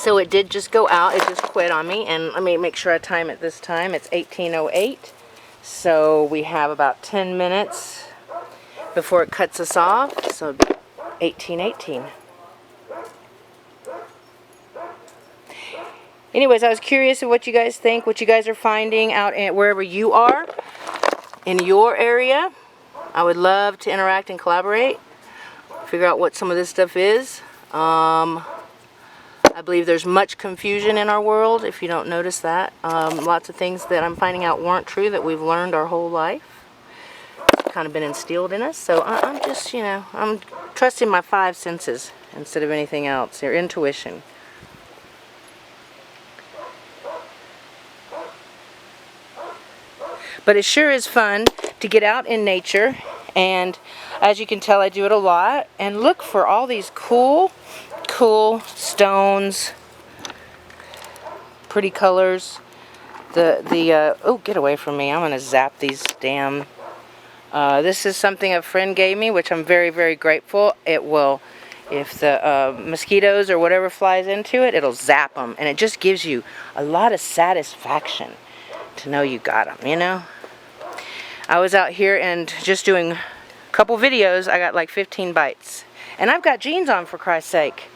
So it did just go out. It just quit on me. And let me make sure I time it this time. It's 18:08. So we have about 10 minutes before it cuts us off. So 18:18. Anyways, I was curious of what you guys think, what you guys are finding out at wherever you are in your area. I would love to interact and collaborate, figure out what some of this stuff is. I believe there's much confusion in our world, if you don't notice that. Lots of things that I'm finding out weren't true that we've learned our whole life. It's kind of been instilled in us. So I'm just, you know, I'm trusting my 5 senses instead of anything else, your intuition. But it sure is fun to get out in nature, and as you can tell, I do it a lot, and look for all these cool stones, pretty colors. Oh, get away from me, I'm gonna zap these damn, this is something a friend gave me, which I'm very, very grateful. It will, if the mosquitoes or whatever flies into it, it'll zap them, and it just gives you a lot of satisfaction to know you got them, you know. I was out here and just doing a couple videos. I got like 15 bites, and I've got jeans on, for Christ's sake.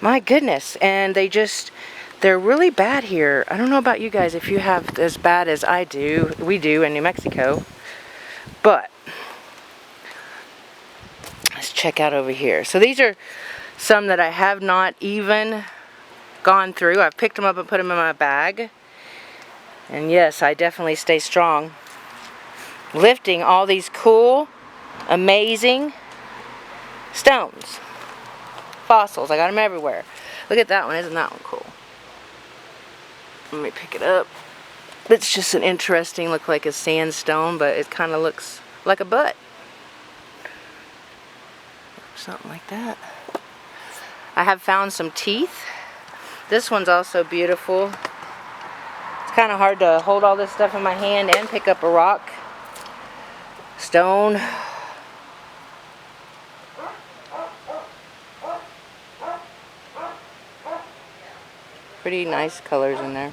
My goodness. And they're really bad here. I don't know about you guys if you have as bad as we do in New Mexico, but let's check out over here. So these are some that I have not even gone through. I've picked them up and put them in my bag. And yes, I definitely stay strong, lifting all these cool, amazing stones, fossils. I got them everywhere. Look at that one. Isn't that one cool? Let me pick it up. It's just an interesting, look like a sandstone, but it kind of looks like a butt. Something like that. I have found some teeth. This one's also beautiful. It's kind of hard to hold all this stuff in my hand and pick up a rock, stone. Pretty nice colors in there.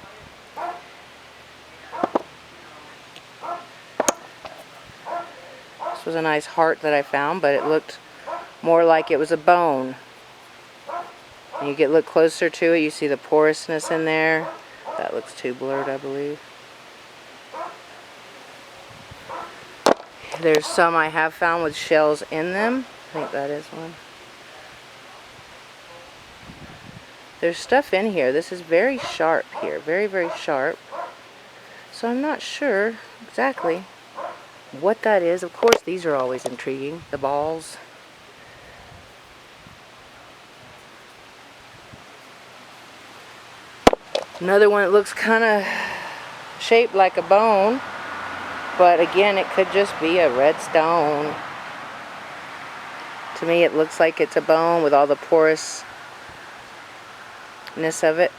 This was a nice heart that I found, but it looked more like it was a bone. And you look closer to it, you see the porousness in there. That looks too blurred, I believe. There's some I have found with shells in them. I think that is one. There's stuff in here. This is very sharp here. Very, very sharp. So I'm not sure exactly what that is. Of course, these are always intriguing. The balls. Another one that looks kind of shaped like a bone. But again, it could just be a red stone. To me, it looks like it's a bone with all the porousness of it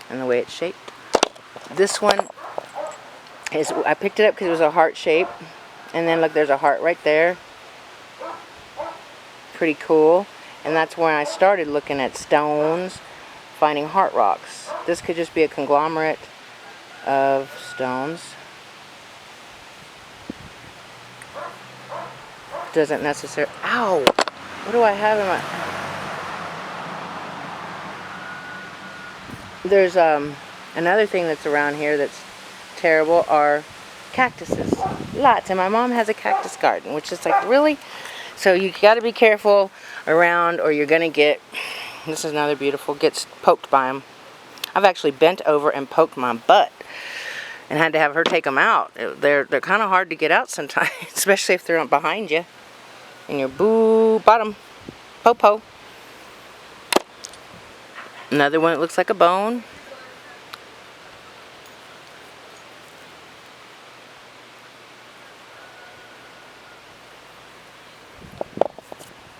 and the way it's shaped. This one is, I picked it up because it was a heart shape, and then look, there's a heart right there. Pretty cool. And that's when I started looking at stones, finding heart rocks. This could just be a conglomerate of stones. Doesn't necessarily, ow, what do I have in my, there's another thing that's around here that's terrible are cactuses. Lots. And my mom has a cactus garden, which is like, really? So you got to be careful around, or you're going to get, this is another beautiful, gets poked by them. I've actually bent over and poked my butt and had to have her take them out. They're kind of hard to get out sometimes, especially if they're behind you. And your bottom po-po. Another one that looks like a bone.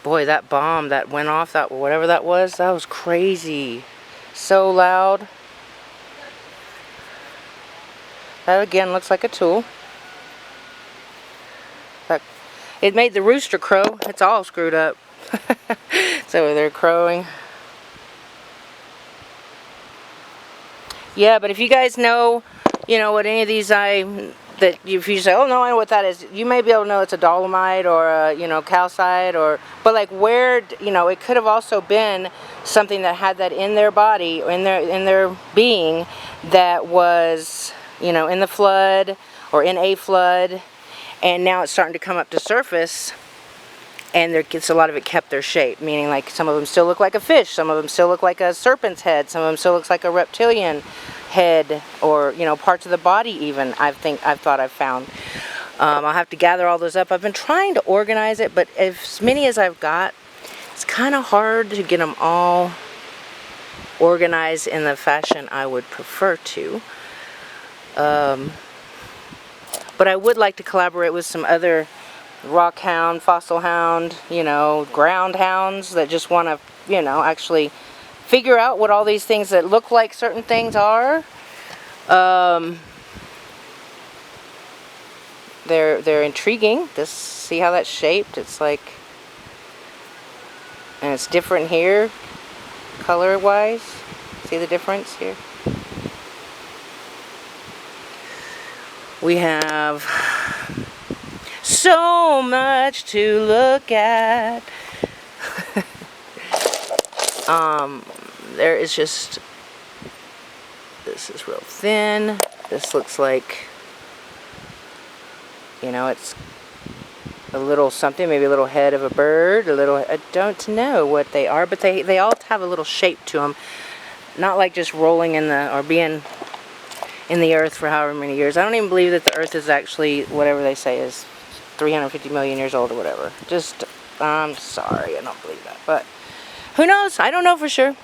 Boy, that bomb that went off, that whatever that was crazy. So loud. That again looks like a tool. It made the rooster crow. It's all screwed up. So they're crowing. Yeah, but if you guys know, you know, what any of these that if you say, oh no, I know what that is, you may be able to know it's a dolomite or a, you know, calcite, or, but like where, you know, it could have also been something that had that in their body, or in their being, that was, you know, in the flood or in a flood, and now it's starting to come up to surface. And a lot of it kept their shape, meaning like some of them still look like a fish, some of them still look like a serpent's head, some of them still looks like a reptilian head, or, you know, parts of the body even. I've thought I've found. I'll have to gather all those up. I've been trying to organize it, but as many as I've got, it's kind of hard to get them all organized in the fashion I would prefer to. But I would like to collaborate with some other rock hound, fossil hound, you know, ground hounds that just want to, you know, actually figure out what all these things that look like certain things are. They're intriguing. See how that's shaped? It's like, and it's different here, color-wise. See the difference here? We have so much to look at. There is just, this is real thin. This looks like, you know, it's a little something, maybe a little head of a bird, a little, I don't know what they are, but they all have a little shape to them. Not like just rolling in the, or being in the earth for however many years. I don't even believe that the earth is actually, whatever they say is 350 million years old or whatever. Just, I'm sorry, I don't believe that. But who knows? I don't know for sure.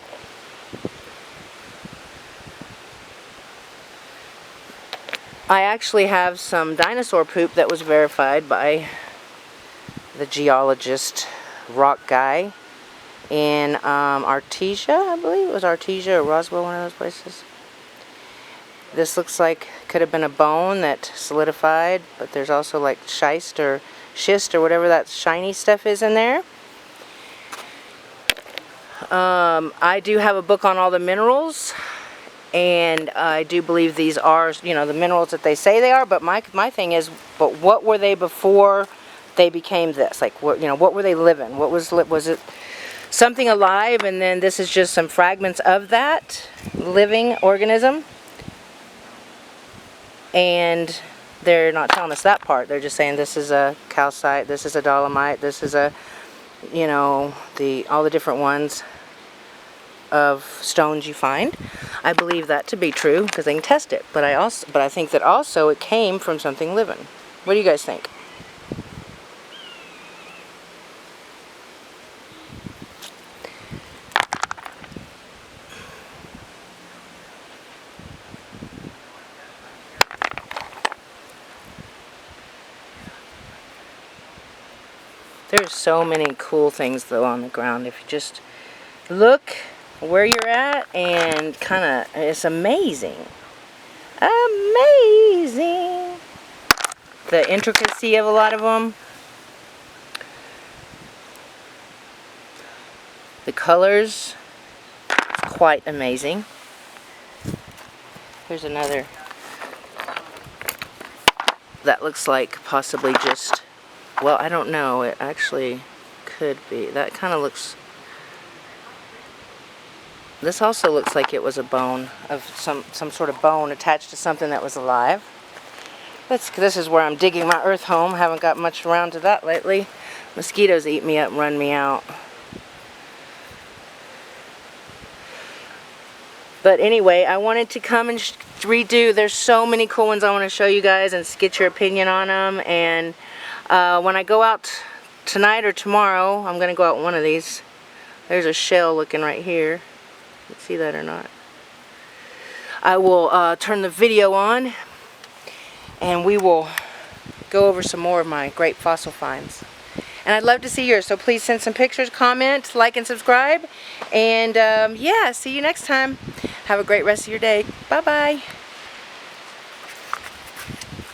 I actually have some dinosaur poop that was verified by the geologist rock guy in Artesia, I believe. It was Artesia or Roswell, one of those places. This looks like could have been a bone that solidified, but there's also like schist or whatever that shiny stuff is in there. I do have a book on all the minerals, and I do believe these are, you know, the minerals that they say they are, but my thing is, but what were they before they became this? Like, what, you know, what were they living? What was it something alive, and then this is just some fragments of that living organism? And they're not telling us that part. They're just saying this is a calcite, this is a dolomite, this is a, you know, all the different ones of stones you find. I believe that to be true because they can test it. But I think that also it came from something living. What do you guys think? There's so many cool things though on the ground. If you just look where you're at, and kind of, it's amazing. Amazing. The intricacy of a lot of them. The colors, it's quite amazing. Here's another that looks like possibly just, well, I don't know, it actually could be. That kind of looks, this also looks like it was a bone of some sort of bone attached to something that was alive. This is where I'm digging my earth home. Haven't got much around to that lately. Mosquitoes eat me up and run me out. But anyway, I wanted to come and redo. There's so many cool ones I want to show you guys and get your opinion on them. And when I go out tonight or tomorrow, I'm going to go out in one of these. There's a shell looking right here. You can see that or not. I will turn the video on, and we will go over some more of my great fossil finds. And I'd love to see yours, so please send some pictures, comment, like, and subscribe. And yeah, see you next time. Have a great rest of your day. Bye-bye.